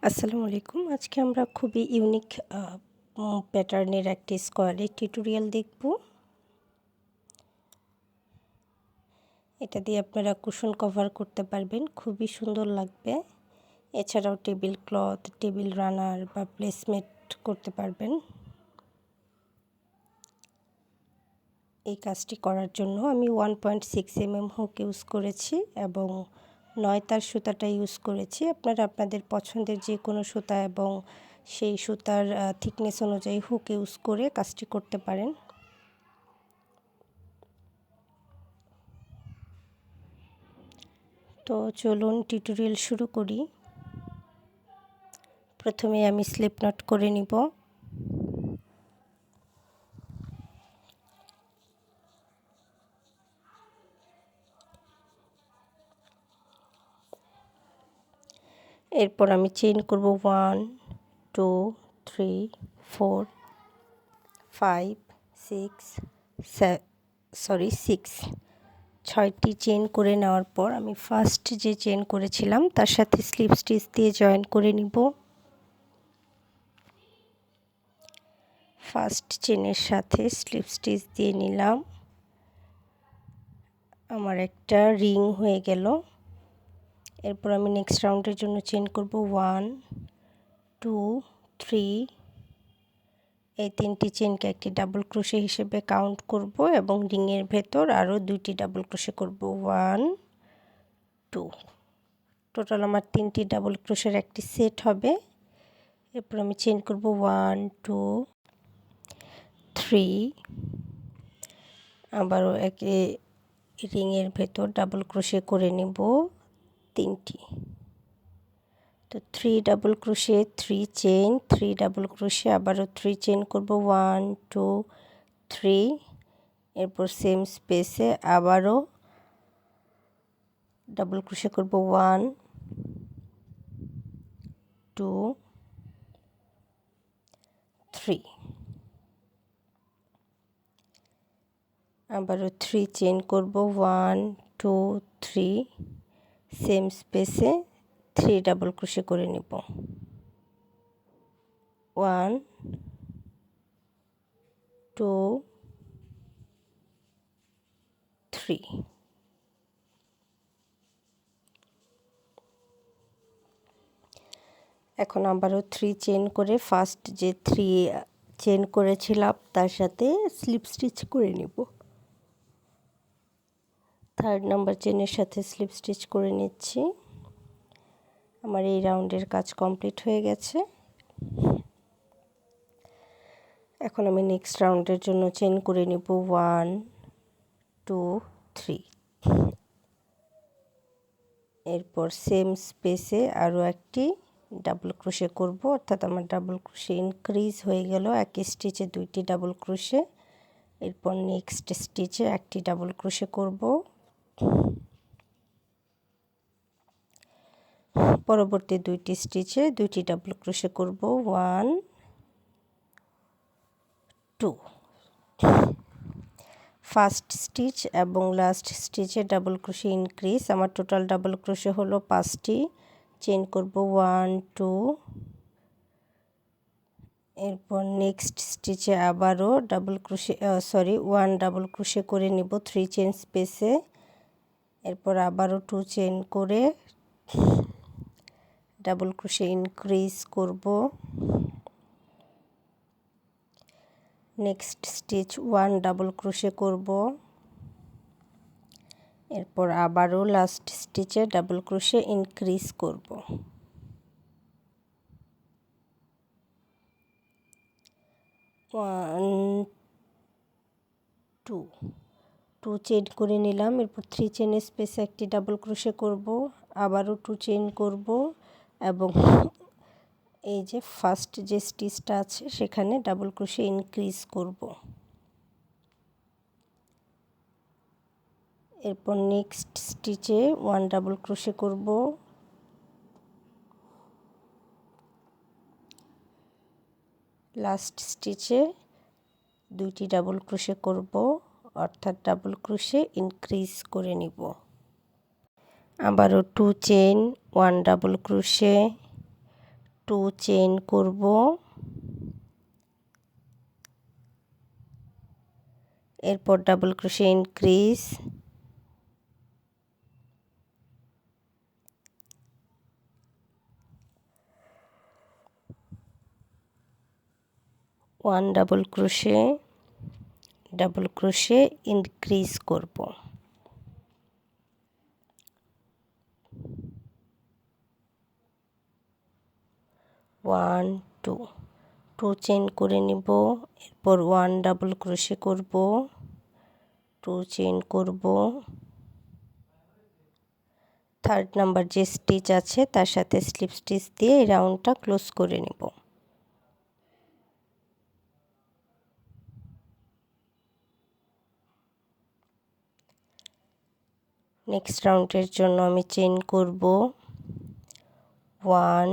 আসসালামু আলাইকুম। আজকে আমরা খুবই ইউনিক প্যাটার্নের একটি স্কোয়ারের টিউটোরিয়াল দেখব। এটা দিয়ে আপনারা কুশন কভার করতে পারবেন, খুবই সুন্দর লাগবে। এছাড়াও টেবিল ক্লথ, টেবিল রানার বা প্লেসমেট করতে পারবেন। এই কাজটি করার জন্য আমি 1.6 mm হুক ইউজ করেছি এবং 9 তার সুতাটা ইউজ করেছি। আপনারা আপনাদের পছন্দের যে কোনো সুতা এবং সেই সুতার থিকনেস অনুযায়ী হুক ইউজ করে কাজটি করতে পারেন। তো চলুন টিউটোরিয়াল শুরু করি। প্রথমে আমি স্লিপ নট করে নিব। এরপর আমি চেইন করব 1 2 3 4 5 6 6টি চেইন করে নেওয়ার পর আমি ফার্স্ট যে চেইন করেছিলাম তার সাথে স্লিপ স্টিচ দিয়ে জয়েন করে নিব। ফার্স্ট চেইনের সাথে স্লিপ স্টিচ দিয়ে নিলাম। আমার একটা রিং হয়ে গেল। এরপর আমি নেক্সট রাউন্ডের জন্য চেইন করব 1 2 3। এই 3টি চেইনকে একটি ডাবল ক্রোশে হিসেবে কাউন্ট করব এবং রিংয়ের ভেতর আরও 2টি ডাবল ক্রোশে করব 1 2। টোটাল আমার 3টি ডাবল ক্রোশের একটি সেট হবে। এরপর আমি চেইন করব 1 2 3। আবারও একে রিংয়ের ভেতর ডাবল ক্রোশে করে নেব 3টি। তো 3 double crochet 3 chain, 3 double crochet আবারও 3 চেইন করব 1 2 3। এরপর সেম স্পেসে আবারও ডাবল ক্রোশে করব 1 2 3। আবারও 3 চেইন করব 1 2 3। সেম স্পেসে 3 ডাবল ক্রোশে করে নেব 1 2 3। এখন আবারও 3 চেইন করে ফার্স্ট যে 3 চেইন করেছিলাম তার সাথে স্লিপ স্টিচ করে নেব। থার্ড নাম্বার চেইনের সাথে স্লিপ স্টিচ করে নিচ্ছি। আমার এই রাউন্ডের কাজ কমপ্লিট হয়ে গেছে। এখন আমি নেক্সট রাউন্ডের জন্য চেইন করে নেব 1 2 3। এরপর সেম স্পেসে আরও একটি ডাবল ক্রোশে করব, অর্থাৎ আমার ডাবল ক্রোশে ইনক্রিজ হয়ে গেল। এক স্টিচে 2টি ডাবল ক্রোশে। এরপর নেক্সট স্টিচে একটি ডাবল ক্রোশে করব। পরবর্তী 2টি স্টিচে 2টি ডাবল ক্রোশে করব 1 2। ফার্স্ট স্টিচ এবং লাস্ট স্টিচে ডাবল ক্রোশে ইনক্রিজ। আমার টোটাল ডাবল ক্রোশে হলো 5টি। চেইন করব 1 2। এরপর নেক্সট স্টিচে আবারও ডাবল ক্রোশে 1 ডাবল ক্রোশে করে নিব 3 চেইন স্পেসে। এরপর আবারও 2 চেইন করে ডাবল ক্রোশে ইনক্রিজ করব। নেক্সট স্টিচ 1 ডাবল ক্রোশে করব। এরপর আবারও লাস্ট স্টিচে ডাবল ক্রোশে ইনক্রিজ করব। 1 2 চেইন করে নিলাম। এরপর 3 চেইনের স্পেসে একটি ডাবল ক্রোশে করব, আবারও 2 চেইন করব এবং এই যে ফার্স্ট যে স্টিচটা আছে সেখানে ডাবল ক্রোশে ইনক্রিজ করব। এরপর নেক্সট স্টিচে 1 ডাবল ক্রোশে করব। লাস্ট স্টিচে 2টি ডাবল ক্রোশে করব, অর্থাৎ ডাবল ক্রোশে ইনক্রিজ করে নিব। আবারও 2 চেইন 1 ডাবল ক্রোশে 2 চেইন করব, এরপর double crochet increase, 1 double crochet increase করব, 1 2 চেইন করে নিব, এরপর 1 ডাবল ক্রোশে করব, 2 চেইন করব, থার্ড নাম্বার যে স্টিচ আছে তার সাথে স্লিপ স্টিচ দিয়ে এই রাউন্ডটা ক্লোজ করে নেব। নেক্সট রাউন্ডের জন্য আমি চেইন করব 1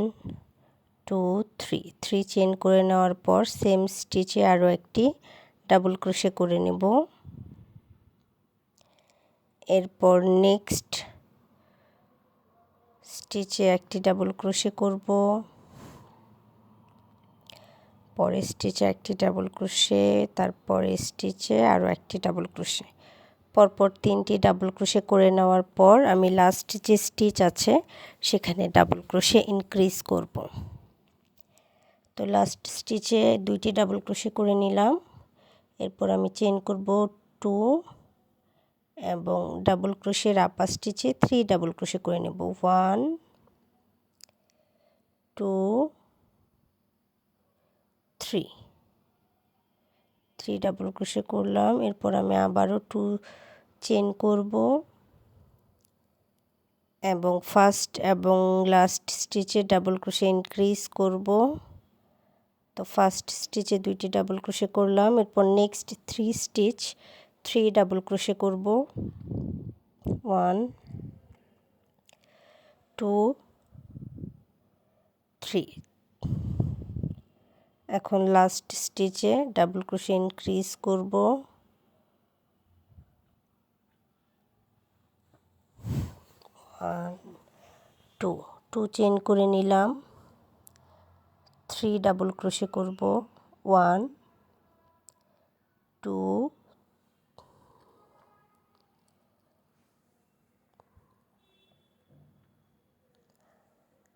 2 3 চেইন করে নেওয়ার পর সেম স্টিচে আরও একটি ডাবল ক্রোশে করে নেব। এরপর নেক্সট স্টিচে একটি ডাবল ক্রোশে করব, পরের স্টিচে একটি ডাবল ক্রোশে, তারপরে স্টিচে আরও একটি ডাবল ক্রোশে, পরপর 3টি ডাবল ক্রোশে করে নেওয়ার পর আমি লাস্ট যে স্টিচ আছে সেখানে ডাবল ক্রোশে ইনক্রিজ করব। তো লাস্ট স্টিচে 2টি ডাবল ক্রোশে করে নিলাম, এরপর আমি চেইন করব 2 এবং ডাবল ক্রোশের আপার স্টিচে 3 ডাবল ক্রোশে করে নেব, 1 2 3 ডাবল ক্রোশে করলাম। এরপর আমি আবারও 2 চেইন করব এবং ফার্স্ট এবং লাস্ট স্টিচে ডাবল ক্রোশে ইনক্রিজ করব। তো ফার্স্ট স্টিচে 2টি ডাবল ক্রোশে করলাম, এরপর নেক্সট 3 স্টিচ 3 ডাবল ক্রোশে করব, 1 2 3। এখন লাস্ট স্টিচে ডাবল ক্রোশে ইনক্রিজ করব, 1 2 চেইন করে নিলাম, 3 ডাবল ক্রোশে করব, 1 2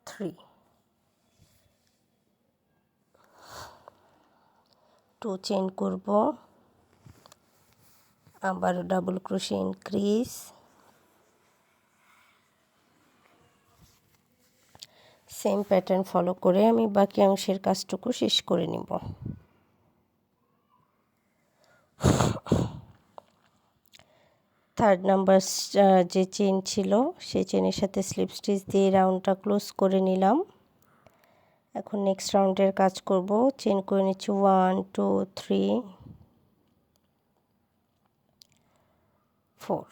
3 2 চেইন করব, আবার double crochet increase, same pattern follow করে আমি বাকি অংশের কাজটুকু শেষ করে নিব। থার্ড নাম্বার যে চেইন ছিল সেই চেইনের সাথে স্লিপ স্টিচ দিয়ে রাউন্ডটা ক্লোজ করে নিলাম। এখন নেক্সট রাউন্ডের কাজ করব, চেইন করে নিচ্ছি 1 2 3 4।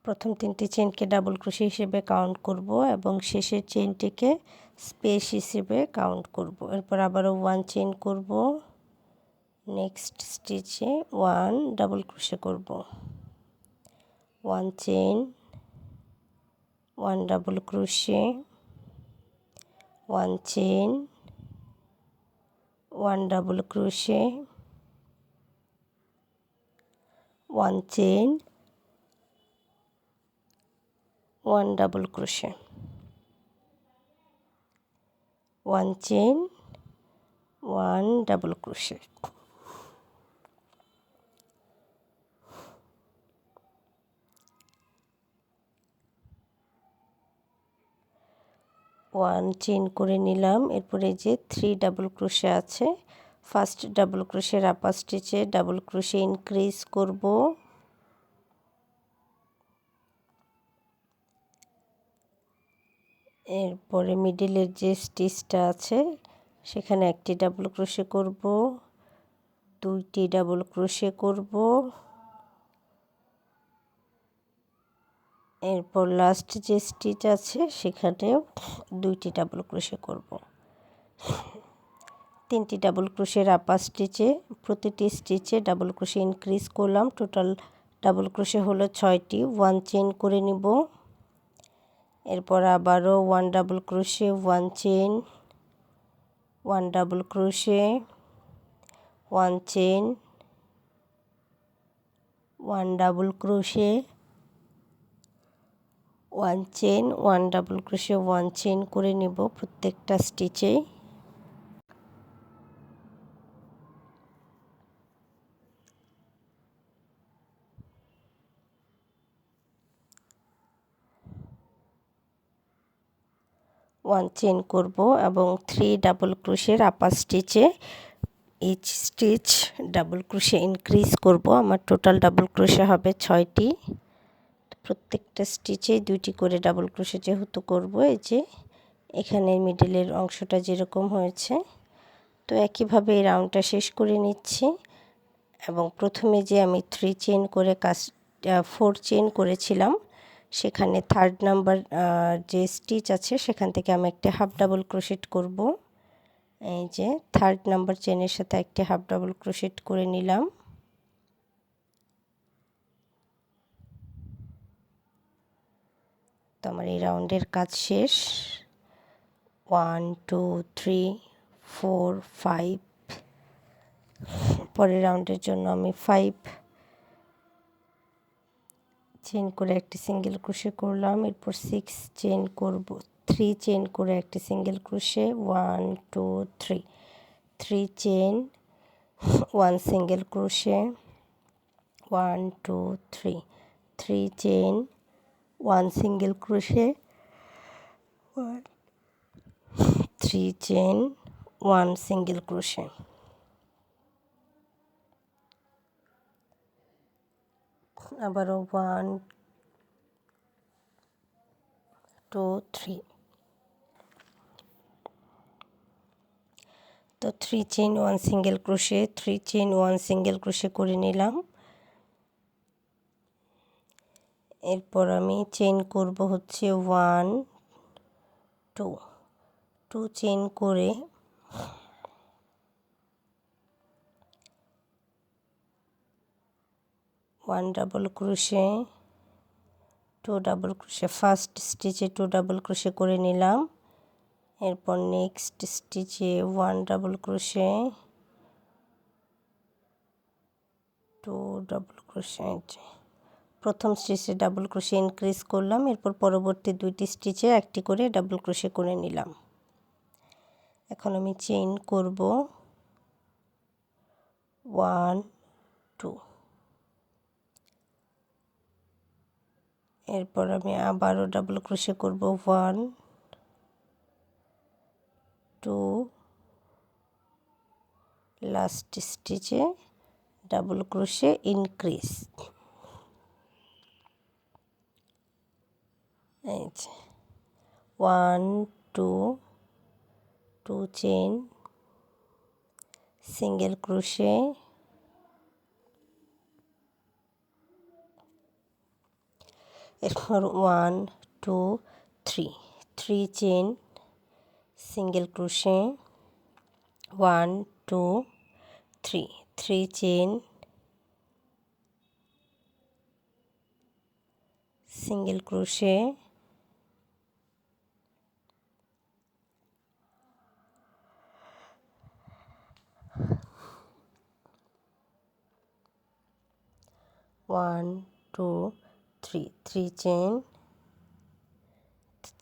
প্রথম 3টি চেইনকে ডাবল ক্রোশে হিসেবে কাউন্ট করব এবং শেষের চেইনটিকে স্পেস হিসেবে কাউন্ট করব। এরপর আবারও 1 চেইন করব, নেক্সট স্টিচে 1 ডাবল ক্রোশে করব, 1 chain, 1 double crochet, 1 chain, 1 double crochet, 1 chain, 1 double crochet, 1 chain, 1 double crochet. 1 chain করে নিলাম, এরপরে যে 3 ডাবল ক্রোশে আছে ফার্স্ট ডাবল ক্রোশের আপার স্টিচে ডাবল ক্রোশে ইনক্রিজ করব, এরপরে মিডিলের যে স্টিচটা আছে সেখানে একটি ডাবল ক্রোশে করব, 2টি ডাবল ক্রোশে করব, এরপর লাস্ট যে স্টিচ আছে সেখানেও 2টি ডাবল ক্রোশে করব। 3টি ডাবল ক্রোশের আপার স্টিচে প্রতিটি স্টিচে ডাবল ক্রোশে ইনক্রিজ করলাম, টোটাল ডাবল ক্রোশে হলো 6টি। 1 চেইন করে নিব, এরপর আবারও 1 double crochet 1 chain 1 double crochet 1 chain 1 double crochet 1 chain 1 double crochet 1 chain করে নেব প্রত্যেকটা স্টিচে। ওয়ান চেন করব এবং 3 ডাবল ক্রোশের আপার স্টিচে each stitch double crochet increase করব। আমার টোটাল ডাবল ক্রোশে হবে 6টি। প্রত্যেকটা স্টিচে 2টি করে ডাবল ক্রোশে যেহেতু করব, এই যে এখানে মিডলের অংশটা যেরকম হয়েছে, তো একইভাবে এই রাউন্ডটা শেষ করে নিচ্ছি। এবং প্রথমে যে আমি 3 চেন করে 4 চেন করেছিলাম, সেখানে 3rd নাম্বার যে স্টিচ আছে সেখান থেকে আমি একটা হাফ ডাবল ক্রোশেট করব। এই যে 3rd নাম্বার চেনের সাথে একটা হাফ ডাবল ক্রোশেট করে নিলাম। তো আমার এই রাউন্ডের কাজ শেষ। 1 2 3 4 5, পরের রাউন্ডের জন্য আমি 5 চেন করে একটি সিঙ্গেল ক্রোশে করলাম। এরপর 6 চেন করব, 3 চেন করে একটি single crochet 1 2 3, 3 chain 1 single crochet 1 2 3, 3 chain 1 single crochet 3 chain 1 single crochet. আবারও 1 2 3, তো 3 chain 1 single crochet 3 chain 1 single crochet করে নিলাম। এরপর আমি চেন করব হচ্ছে 1 2, 2 চেন করে 1 double crochet 2 double crochet, first স্টিচে 2 ডাবল ক্রোশে করে নিলাম। এরপর নেক্সট স্টিচে 1 ডাবল ক্রোশে 2 ডাবল ক্রোশে, প্রথম স্টিচে ডাবল ক্রোশে ইনক্রিজ করলাম। এরপর পরবর্তী 2টি স্টিচে একটি করে ডাবল ক্রোশে করে নিলাম। এখন আমি চেইন করব 1 2, এরপর আমি আবারও ডাবল ক্রোশে করব 1 2, লাস্ট স্টিচে ডাবল ক্রোশে ইনক্রিজ। এই যে 1 2, 2 চেন সিঙ্গেল ক্রোশে এরপর 1 2 3, 3 chain single crochet 1 2 3, 3 chain single crochet 1 2 3, 3 chain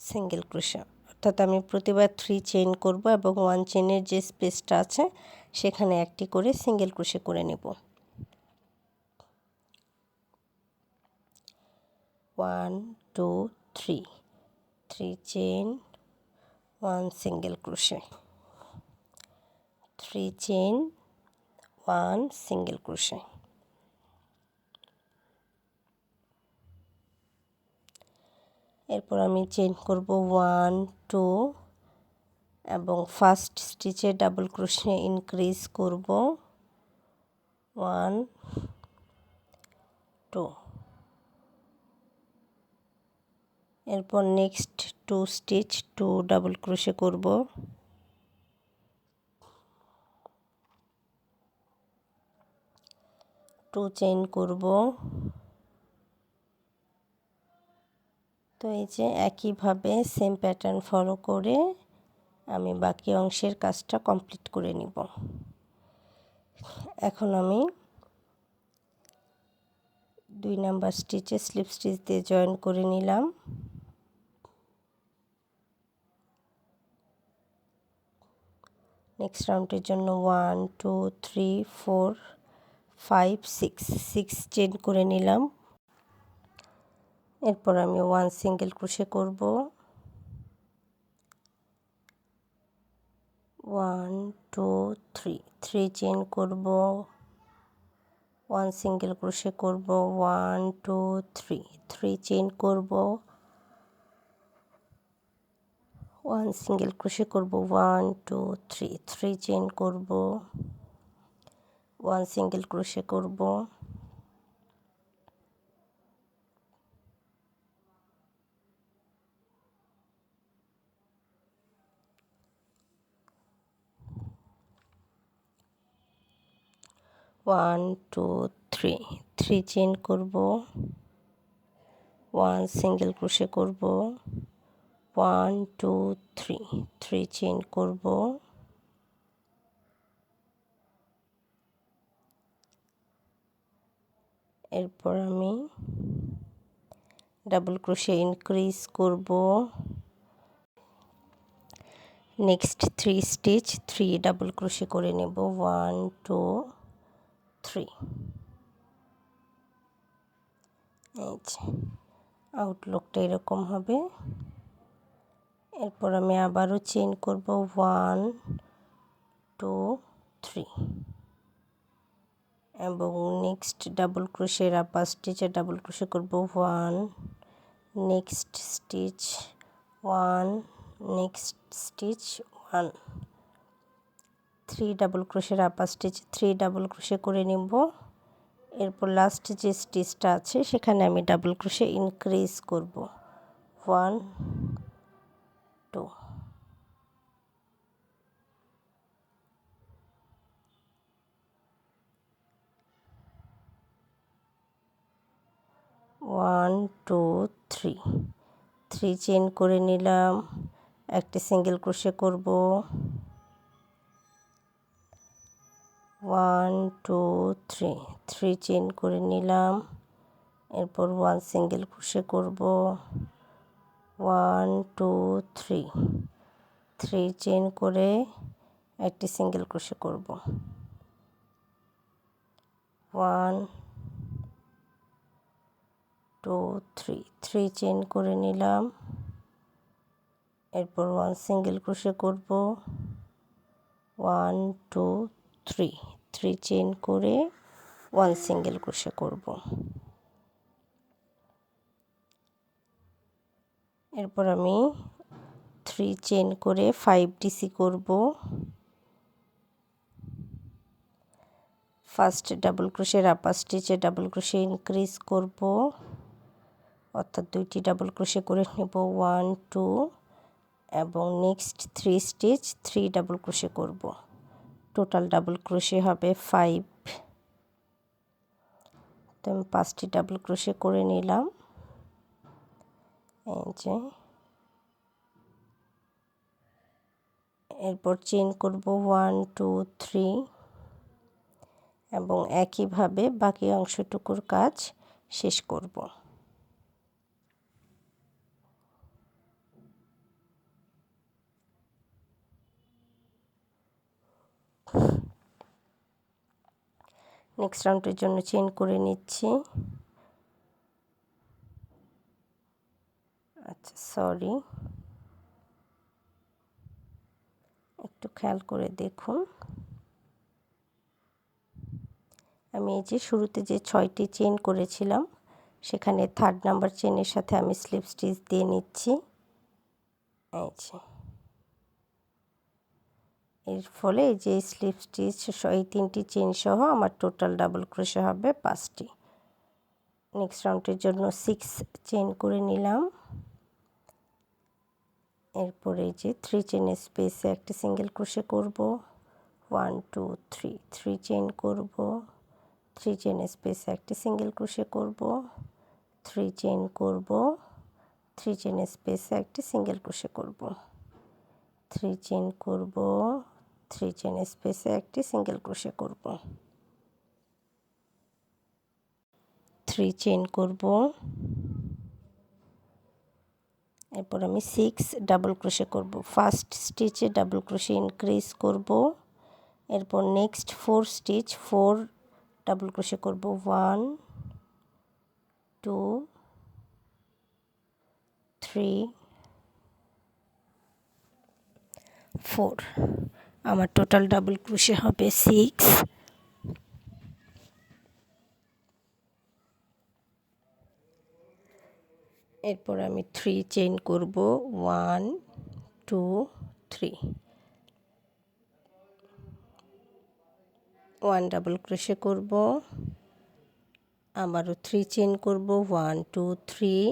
single crochet, অর্থাৎ আমি প্রতিবার 3 চেন করব এবং 1 চেনের যে স্পেসটা আছে সেখানে একটি করে সিঙ্গেল ক্রোশে করে নেব। 1 2 3, 3 chain 1 single crochet, 3 chain 1 single crochet. এরপর আমি চেন করব 1 2 এবং ফার্স্ট স্টিচে ডাবল ক্রোশে ইনক্রিজ করব 1 2, এরপর নেক্সট 2 স্টিচ 2 ডাবল ক্রোশে করব, 2 চেইন করব তো এই যে একইভাবে সেম প্যাটার্ন ফলো করে আমি বাকি অংশের কাজটা কমপ্লিট করে নিব। এখন আমি 2 নাম্বার স্টিচে স্লিপ স্টিচ দিয়ে জয়েন করে নিলাম। নেক্সট রাউন্ডের জন্য 1 2 3 4 5 6 চেইন করে নিলাম। এরপর আমি 1 সিঙ্গেল ক্রোশে করব। 1 2 3 চেইন করব, 1 সিঙ্গেল ক্রোশে করব, 1 2 3 চেইন করব, 1 সিঙ্গেল ক্রোশে করব, 1 2 3 চেইন করব, 1 সিঙ্গেল ক্রোশে করব, 1 2 3 চেইন করব, 1 সিঙ্গেল ক্রোশে করব, 1 2 3 চেইন করব, এরপর আমি ডাবল ক্রোশে ইনক্রিজ করব। নেক্সট 3 স্টিচ 3 ডাবল ক্রোশে করে নেব, 1 2 3। এই যে আউটলুকটা এরকম হবে। এরপর আমি আবারও চেইন করব, 1 2 3 এবং নেক্সট ডাবল ক্রোশের আপার স্টিচে ডাবল ক্রোশে করব, 1 next stitch 1 next stitch 1 3 double ক্রোশের আপার স্টিচ 3 ডাবল ক্রোশে করে নেব। এরপর লাস্ট যে স্টিচটা আছে সেখানে আমি ডাবল ক্রোশে ইনক্রিজ করব, 1 2 1 2 3 চেইন করে নিলাম, একটি সিঙ্গেল ক্রোশে করব, 1 2 3 চেইন করে নিলাম, এরপর 1 সিঙ্গেল ক্রোশে করব, 1 2 3 চেইন করে একটি সিঙ্গেল ক্রোশে করব, 1 2 3 চেইন করে নিলাম, এরপর 1 সিঙ্গেল ক্রোশে করব, 1 2 3 চেইন করে 1 সিঙ্গেল ক্রোশে করব। এরপর আমি 3 চেইন করে 5 ডিসি করব। ফার্স্ট ডাবল ক্রোশের আপার স্টিচে ডাবল ক্রোশে ইনক্রিজ করব, অর্থাৎ 2টি ডাবল ক্রোশে করে নেব, 1 2 এবং নেক্সট 3 স্টিচ 3 ডাবল ক্রোশে করব। টোটাল ডাবল ক্রোশে হবে 5। তো আমি 5টি ডাবল ক্রোশে করে নিলাম। এই যে এরপর চেইন করব 1 2 3 এবং একইভাবে বাকি অংশটুকুর কাজ শেষ করব। নেক্সট রাউন্ডের জন্য চেইন করে নিচ্ছি। আচ্ছা সরি, একটু খেয়াল করে দেখুন। আমি এই যে শুরুতে যে 6টি চেইন করেছিলাম সেখানে 3rd নাম্বার চেইনের সাথে আমি স্লিপ স্টিচ দিয়ে নিচ্ছি। এই যে এর ফলে এই যে স্লিপ স্টিচ এই 3টি চেইন সহ আমার টোটাল ডাবল ক্রোশে হবে 5টি। নেক্সট রাউন্ডের জন্য 6 চেইন করে নিলাম। এরপরে এই যে 3 চেইনের স্পেসে একটি সিঙ্গেল ক্রোশে করব, 1 2 3 চেইন করব, 3 চেইনের স্পেসে একটি সিঙ্গেল ক্রোশে করব, 3 চেইন করব, 3 চেন স্পেসে একটি সিঙ্গেল ক্রোশে করব, 3 চেন করব, 3 চেন স্পেসে একটি সিঙ্গেল ক্রোশে করব, 3 চেন করব, এরপর আমি 6 ডাবল ক্রোশে করব। ফার্স্ট স্টিচে ডাবল ক্রোশে ইনক্রিজ করব, এরপর নেক্সট 4 স্টিচ 4 ডাবল ক্রোশে করব, 1 2 3 4। আমার টোটাল ডাবল ক্রোশে হবে 6। এরপর আমি 3 চেইন করব, 1 2 3, 1 ডাবল ক্রোশে করব, আবারও 3 চেইন করব, 1 2 3,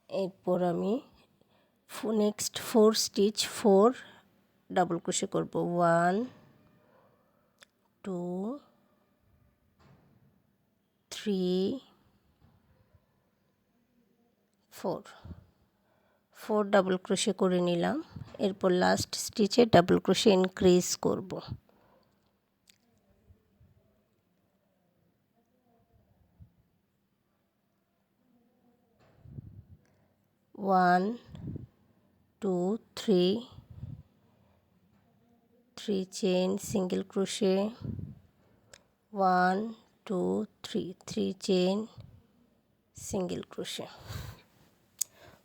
এরপর আমি নেক্সট 4 স্টিচ 4 ডাবল ক্রোশে করব, 1 2 3 4, 4 ডাবল ক্রোশে করে নিলাম। এরপর লাস্ট স্টিচে ডাবল ক্রোশে ইনক্রিজ করব, 1 2 3 3 chain single crochet, 1 2 3 3 chain single crochet,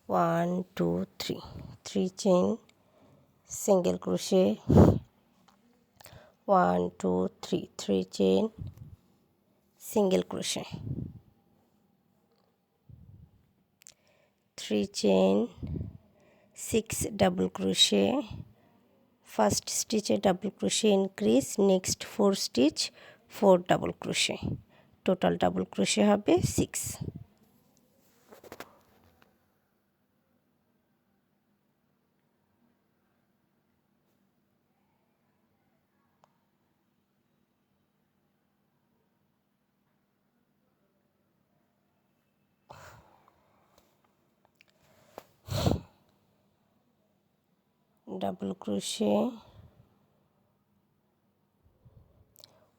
1 2 3 3 chain single crochet, 1 2 3 3 chain single crochet, 3 chain 6 double crochet, first স্টিচে double crochet increase, next 4 stitch 4 double crochet, total double crochet হবে 6। Double crochet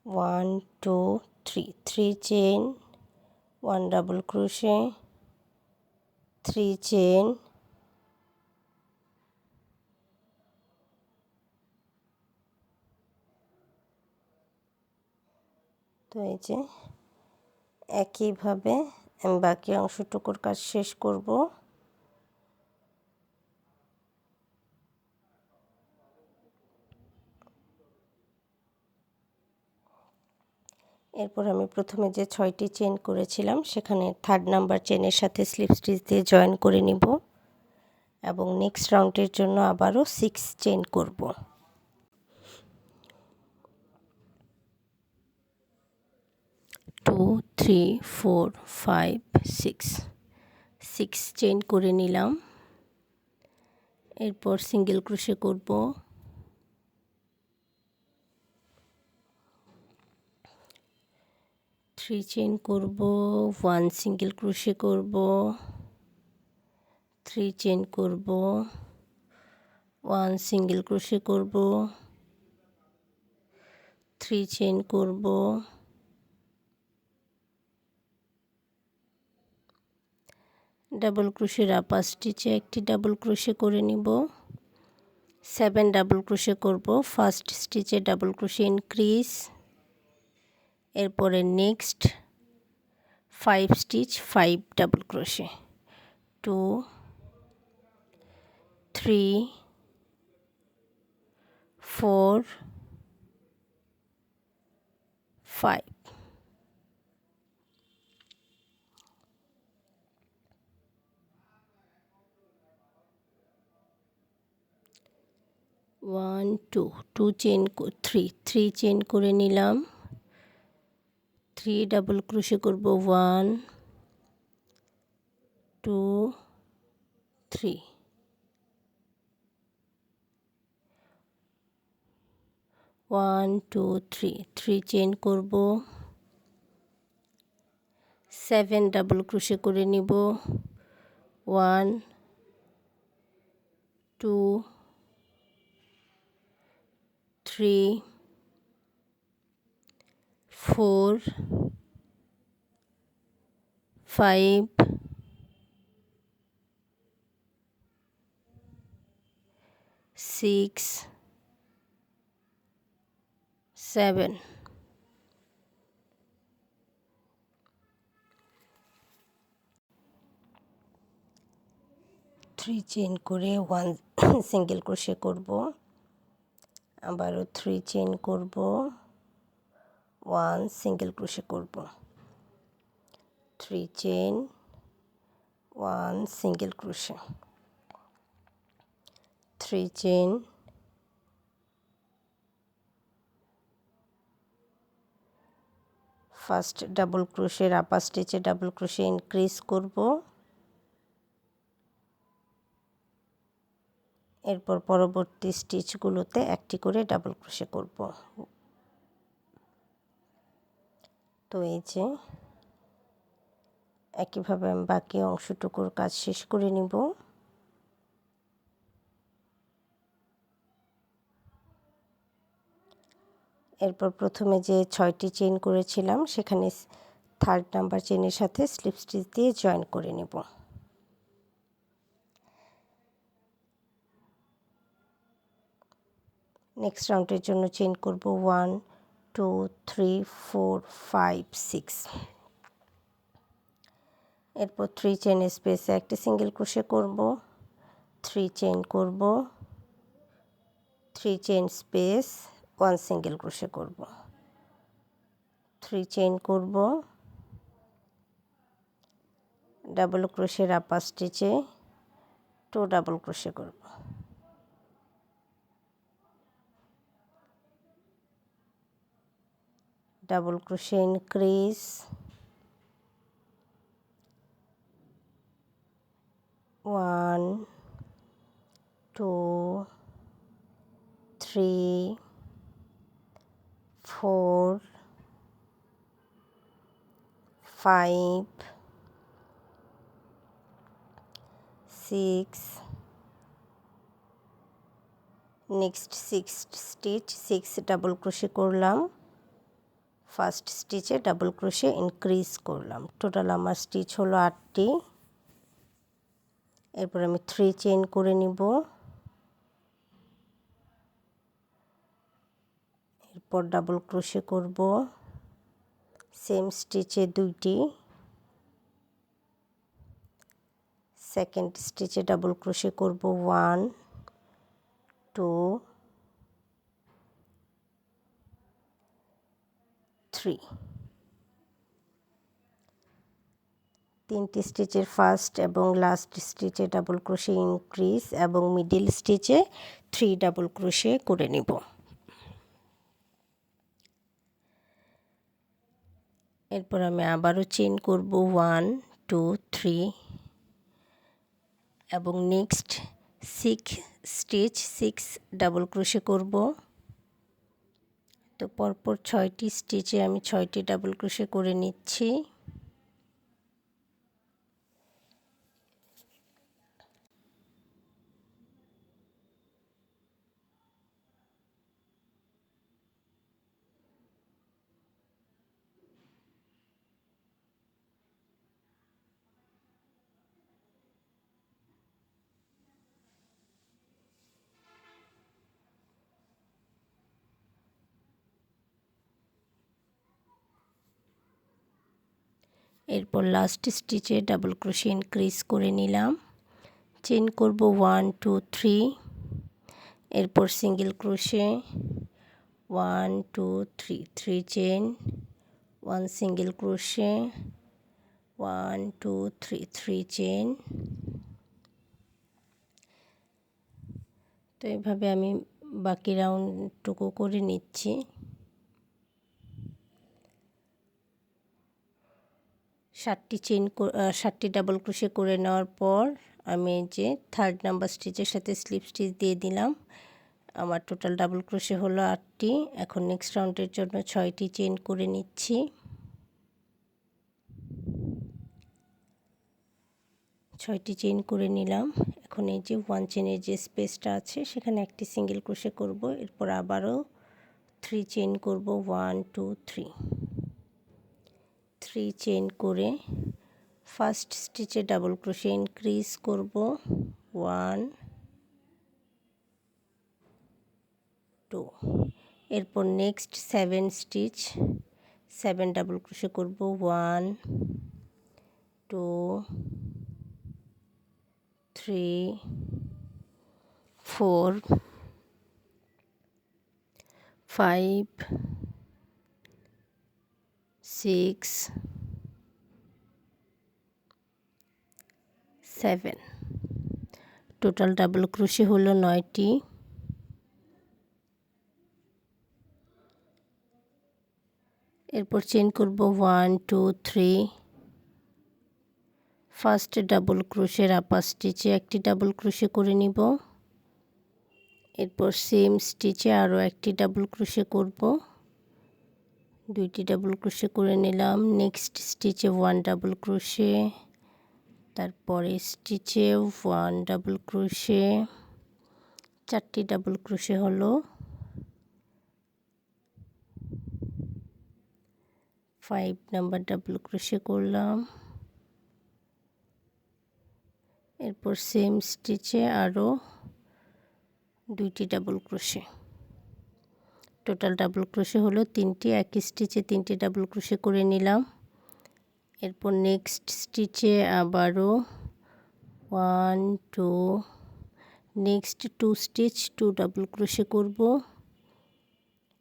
1 2 3 3 chain 1 double crochet, 3 chain, তো এই যে একইভাবে আমি বাকি অংশটুকুর কাজ শেষ করব। এরপর আমি প্রথমে যে 6টি চেন করেছিলাম সেখানে 3rd নাম্বার চেনের সাথে স্লিপ স্টিচ দিয়ে জয়েন করে নিব এবং নেক্সট রাউন্ডের জন্য আবারও 6 চেন করব। 2 3 4 5 6 চেন করে নিলাম। এরপর সিঙ্গেল ক্রোশে করব, 3 চেন করব, 1 সিঙ্গেল ক্রোশে করব, 3 চেন করব, 1 সিঙ্গেল ক্রোশে করব, 3 চেন করব, ডাবল ক্রোশের আপার স্টিচে একটি ডাবল ক্রোশে করে নিব, 7 ডাবল ক্রোশে করব, ফার্স্ট স্টিচে ডাবল ক্রোশে ইনক্রিজ, এরপরে next 5 stitch 5 double crochet, 2 3 4 5, 1 2 2 chain 3 chain করে নিলাম, 3 ডাবল ক্রোশে করব, 1 2 3, 1 2 3 3 চেন করব, 7 ডাবল ক্রোশে করে নিব 1 2 3 4 5 6 7 3 চেইন করে 1 সিঙ্গেল ক্রোশে করব আবারও 3 চেইন করব 1 সিঙ্গেল ক্রোশে করব 3 chain 1 single crochet 3 chain first double ক্রোশের আপার স্টিচে ডাবল ক্রোশে ইনক্রিজ করব এরপর পরবর্তী স্টিচগুলোতে একটি করে ডাবল ক্রোশে করব তো এই যে একইভাবে আমি বাকি অংশটুকুর কাজ শেষ করে নিব এরপর প্রথমে যে 6টি চেইন করেছিলাম সেখানে থার্ড নাম্বার চেইনের সাথে স্লিপ স্টিচ দিয়ে জয়েন করে নেব নেক্সট রাউন্ডের জন্য চেইন করব 1 2 3 4 5 6 এরপর 3 চেইন স্পেসে একটি সিঙ্গেল ক্রোশে করব 3 চেইন করব 3 চেইন স্পেস 1 সিঙ্গেল ক্রোশে করব 3 চেইন করব ডাবল ক্রোশের আপার স্টিচে 2 ডাবল ক্রোশে করব double crochet increase 1 2 3 4 5 6 next 6 stitch 6 double crochet করলাম ফার্স্ট স্টিচে ডাবল ক্রোশে ইনক্রিজ করলাম টোটাল আমার স্টিচ হলো 8টি এরপর আমি 3 চেইন করে নিব এরপর ডাবল ক্রোশে করব সেম স্টিচে 2টি সেকেন্ড স্টিচে ডাবল ক্রোশে করব 1 2 3 তিনটি স্টিচের ফার্স্ট এবং লাস্ট স্টিচে ডাবল ক্রোশে ইনক্রিজ এবং মিডল স্টিচে 3 ডাবল ক্রোশে করে নিব এরপর আমি আবারও চেইন করব 1 2 3 এবং নেক্সট 6 স্টিচ 6 ডাবল ক্রোশে করব তো পরপর 6টি স্টিচে আমি 6টি ডাবল ক্রোশে করে নিচ্ছি এরপর লাস্ট স্টিচে ডাবল ক্রোশে ইনক্রিজ করে নিলাম চেইন করব 1 2 3 এরপর single crochet 1 2 3 3 chain 1 single crochet 1 2 3 3 chain তো এইভাবে আমি বাকি রাউন্ডটুকু করে নিচ্ছি 7টি ডাবল ক্রোশে করে নেওয়ার পর আমি যে থার্ড নাম্বার স্টিচের সাথে স্লিপ স্টিচ দিয়ে দিলাম আমার টোটাল ডাবল ক্রোশে হলো 8টি এখন নেক্সট রাউন্ডের জন্য 6টি চেইন করে নিচ্ছি 6টি চেইন করে নিলাম। এখন এই যে 1 চেইনের যে স্পেসটা আছে সেখানে একটি সিঙ্গেল ক্রোশে করব। এরপর আবারও 3 চেইন করব, 1 2 3 3 চেইন করে ফার্স্ট স্টিচে ডাবল ক্রোশে ইনক্রিজ করব, 1 2। এরপর নেক্সট 7 স্টিচ 7 ডাবল ক্রোশে করব, 1 2 3 4 5 6 7। টোটাল ডাবল ক্রোশে হলো 9টি। এরপর চেইন করব 1 2 3। ফার্স্ট ডাবল ক্রোশের আপার স্টিচে একটি ডাবল ক্রোশে করে নিব। এরপর সেম স্টিচে আরও একটি ডাবল ক্রোশে করব, 2টি ডাবল ক্রোশে করে নিলাম। নেক্সট স্টিচে 1 ডাবল ক্রোশে, তারপরে স্টিচে 1 ডাবল ক্রোশে, 4টি ডাবল ক্রোশে হলো। 5 নাম্বার ডাবল ক্রোশে করলাম। এরপর সেম স্টিচে আরও 2টি double crochet. Total double crochet হলো 3টি। একই স্টিচে 3টি ডাবল ক্রোশে করে নিলাম। এরপর নেক্সট স্টিচে আবারও 1 2, নেক্সট 2 স্টিচ 2 ডাবল ক্রোশে করব।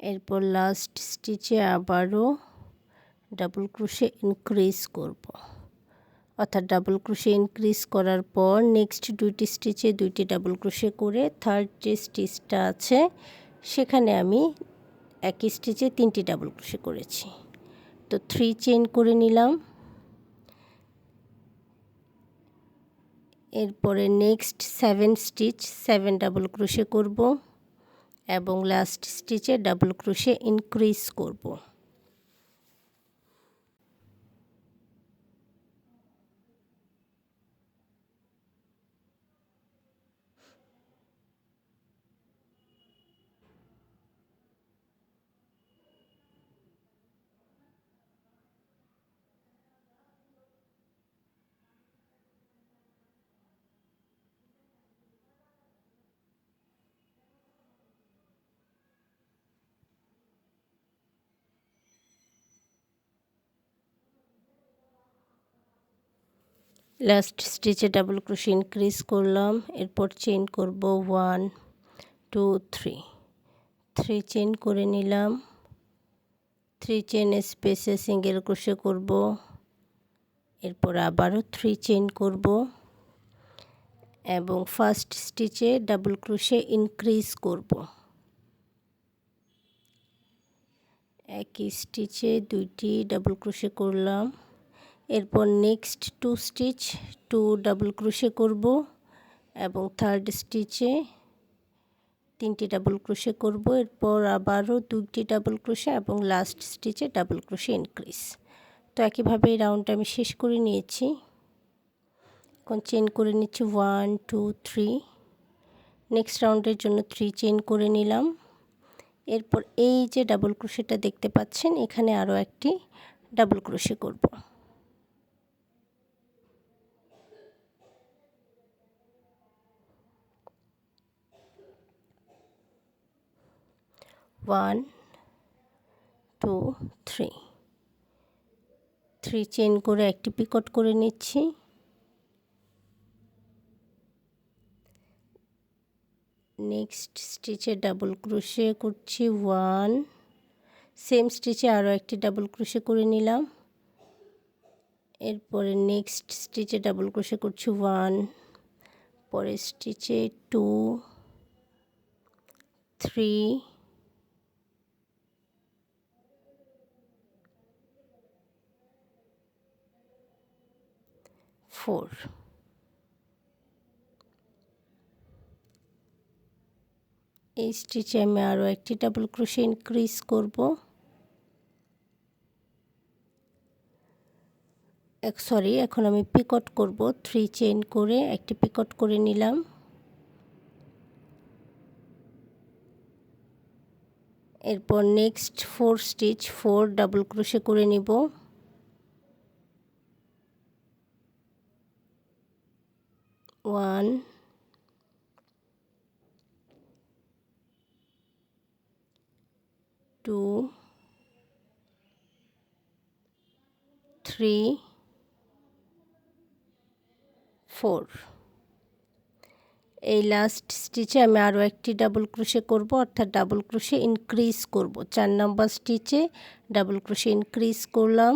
এরপর লাস্ট স্টিচে আবারও ডাবল ক্রোশে ইনক্রিজ করব, অর্থাৎ ডাবল ক্রোশে ইনক্রিজ করার পর নেক্সট 2টি স্টিচে 2টি ডাবল ক্রোশে করে থার্ড যে স্টিচটা আছে সেখানে আমি একই স্টিচে 3টি ডাবল ক্রোশে করেছি। তো 3 চেইন করে নিলাম। এরপরে নেক্সট 7 স্টিচ 7 ডাবল ক্রোশে করব এবং লাস্ট স্টিচে ডাবল ক্রোশে ইনক্রিজ করব। লাস্ট স্টিচে ডাবল ক্রোশে ইনক্রিজ করলাম। এরপর চেইন করব 1 2 3 3 চেইন করে নিলাম। 3 চেইন স্পেসে সিঙ্গেল ক্রোশে করব। এরপর আবারও 3 চেইন করব এবং ফার্স্ট স্টিচে ডাবল ক্রোশে ইনক্রিজ করব। একই স্টিচে 2টি ডাবল ক্রোশে করলাম। এরপর নেক্সট 2 স্টিচ 2 ডাবল ক্রোশে করব এবং থার্ড স্টিচে 3টি ডাবল ক্রোশে করব। এরপর আবারও 2টি ডাবল ক্রোশে এবং লাস্ট স্টিচে ডাবল ক্রোশে ইনক্রিজ। তো একইভাবে এই রাউন্ডটা আমি শেষ করে নিয়েছি। এখন চেইন করে নিচ্ছি 1 2 3। নেক্সট রাউন্ডের জন্য 3 চেইন করে নিলাম। এরপর এই যে ডাবল ক্রোশেটা দেখতে পাচ্ছেন এখানে আরও একটি ডাবল ক্রোশে করব। 1 2 3 3 চেইন করে একটি পিকট করে নিচ্ছি। নেক্সট স্টিচে ডাবল ক্রোশে করছি 1, সেম স্টিচে আরও একটি ডাবল ক্রোশে করে নিলাম। এরপরে নেক্সট স্টিচে ডাবল ক্রোশে করছি 1, পরের স্টিচে 2 3 4। এই স্টিচে আমি আরও একটি ডাবল ক্রোশে ইনক্রিজ করব। এখন আমি পিকট করব। 3 চেইন করে একটি পিকট করে নিলাম। এরপর নেক্সট 4 স্টিচ 4 ডাবল ক্রোশে করে নিব। 1 2 3 4। এই লাস্ট স্টিচে আমি আরও একটি ডাবল ক্রোশে করব, অর্থাৎ ডাবল ক্রোশে ইনক্রিজ করব। 4 নাম্বার স্টিচে ডাবল ক্রোশে ইনক্রিজ করলাম।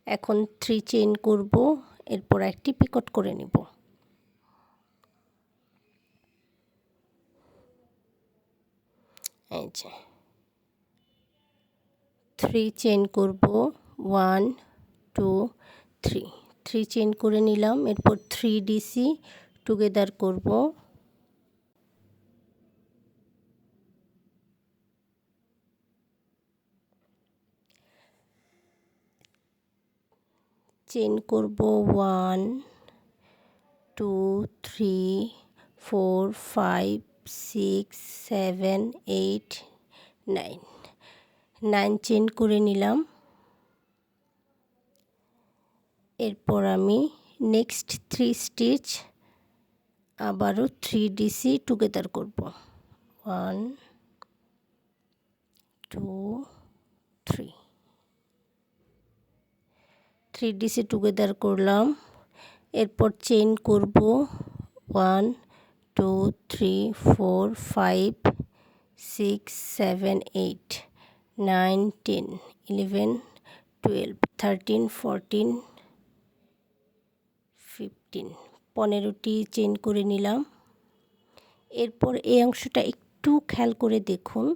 এখন 3 চেইন করব, এরপর একটি পিকট করে নিব। এই যে 3 চেইন করব, 1 2 3 3 চেইন করে নিলাম। এরপর 3 ডিসি টুগেদার করব। চেইন করব 1 2 3 4 5 6 7 8 9 9 চেইন করে নিলাম। এরপর আমি নেক্সট 3 স্টিচ আবারও 3 ডিসি টুগেদার করব। 1 2 3 3 ডিসি টুগেদার করলাম। এরপর চেইন করব 1 2 3 4 5 6 7 8 9 10 11 12 13 14 15 15টি চেইন করে নিলাম। এরপর এই অংশটা একটু খেয়াল করে দেখুন,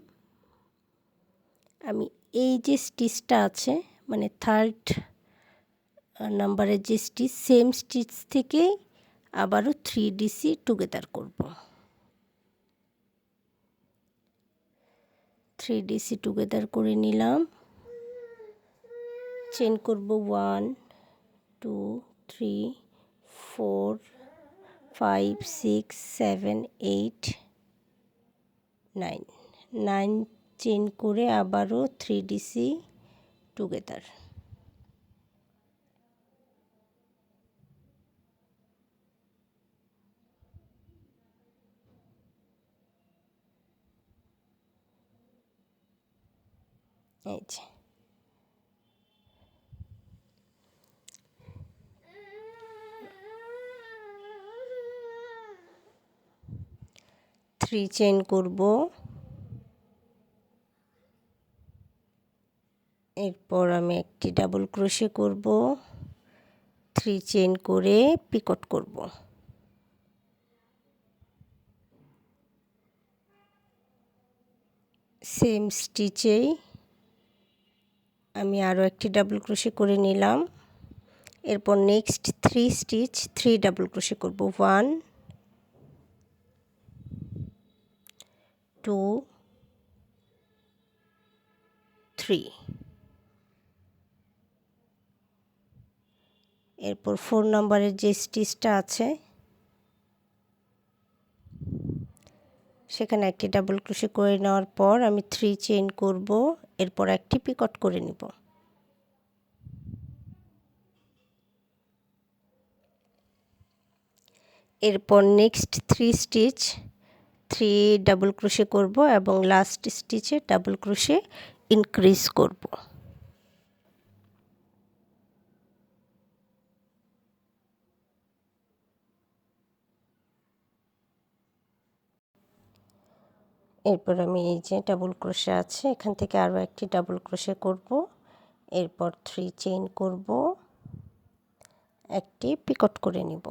আমি এই যে স্টিচটা আছে মানে 3rd নাম্বারের যে স্টিচ, সেম স্টিচ থেকে আবারও 3 ডিসি টুগেদার করব। 3 ডিসি টুগেদার করে নিলাম। চেইন করব 1 2 3 4 5 6 7 8 9 9 চেইন করে আবারও 3 ডিসি টুগেদার। এই যে 3 চেইন করব। এরপর আমি একটি ডাবল ক্রোশে করব, 3 চেইন করে পিকট করব। সেম স্টিচেই আমি আরও একটি ডাবল ক্রোশে করে নিলাম। এরপর নেক্সট 3 স্টিচ 3 ডাবল ক্রোশে করব। 1 2 3। এরপর 4 নাম্বারের যে স্টিচটা আছে সেখানে একটি ডাবল ক্রোশে করে নেওয়ার পর আমি 3 চেইন করব, এরপর একটি পিকট করে নিব। এরপর নেক্সট 3 স্টিচ 3 ডাবল ক্রোশে করব এবং লাস্ট স্টিচে ডাবল ক্রোশে ইনক্রিজ করব। এরপর আমি এই যে ডাবল ক্রোশে আছে এখান থেকে আরও একটি ডাবল ক্রোশে করব, এরপর 3 চেইন করব, একটি পিকট করে নিব।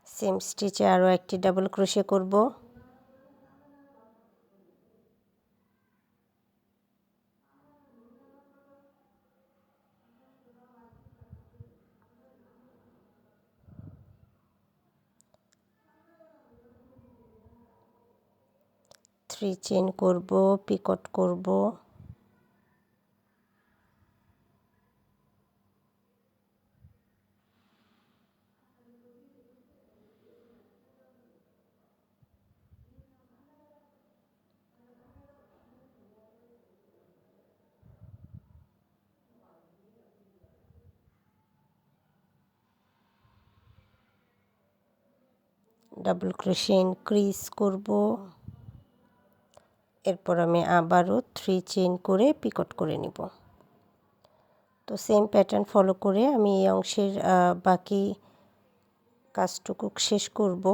সেম স্টিচে আরও একটি ডাবল ক্রোশে করব। 3 চেইন করব, পিকট করব। ডাবল ক্রোশে ইনক্রিজ করব। এরপর আমি আবারও 3 চেইন করে পিকট করে নিব। তো সেম প্যাটার্ন ফলো করে আমি এই অংশের বাকি কাজটুকু শেষ করব।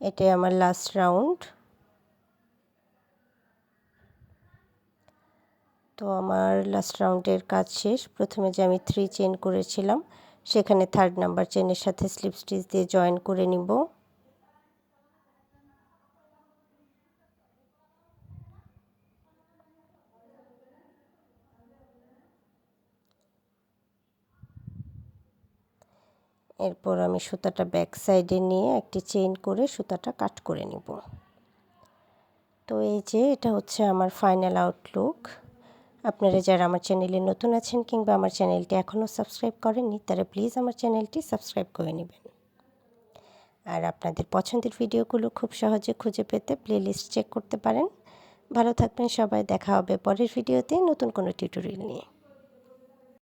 এটাই আমার লাস্ট রাউন্ড। তো আমার লাস্ট রাউন্ডের কাজ শেষ। প্রথমে যে আমি 3 চেইন করেছিলাম সেখানে 3rd নাম্বার চেইনের সাথে স্লিপ স্টিচ দিয়ে জয়েন করে নিব। এরপর আমি সুতাটা ব্যাক সাইডে নিয়ে একটি চেইন করে সুতাটা কাট করে নিব। তো এই যে এটা হচ্ছে আমার ফাইনাল আউটলুক। আপনারা যারা আমার চ্যানেলে নতুন আছেন কিংবা আমার চ্যানেলটি এখনও সাবস্ক্রাইব করেননি তারা প্লিজ আমার চ্যানেলটি সাবস্ক্রাইব করে নেবেন। আর আপনাদের পছন্দের ভিডিওগুলো খুব সহজে খুঁজে পেতে প্লেলিস্ট চেক করতে পারেন। ভালো থাকবেন সবাই, দেখা হবে পরের ভিডিওতে নতুন কোনো টিউটোরিয়াল নিয়ে।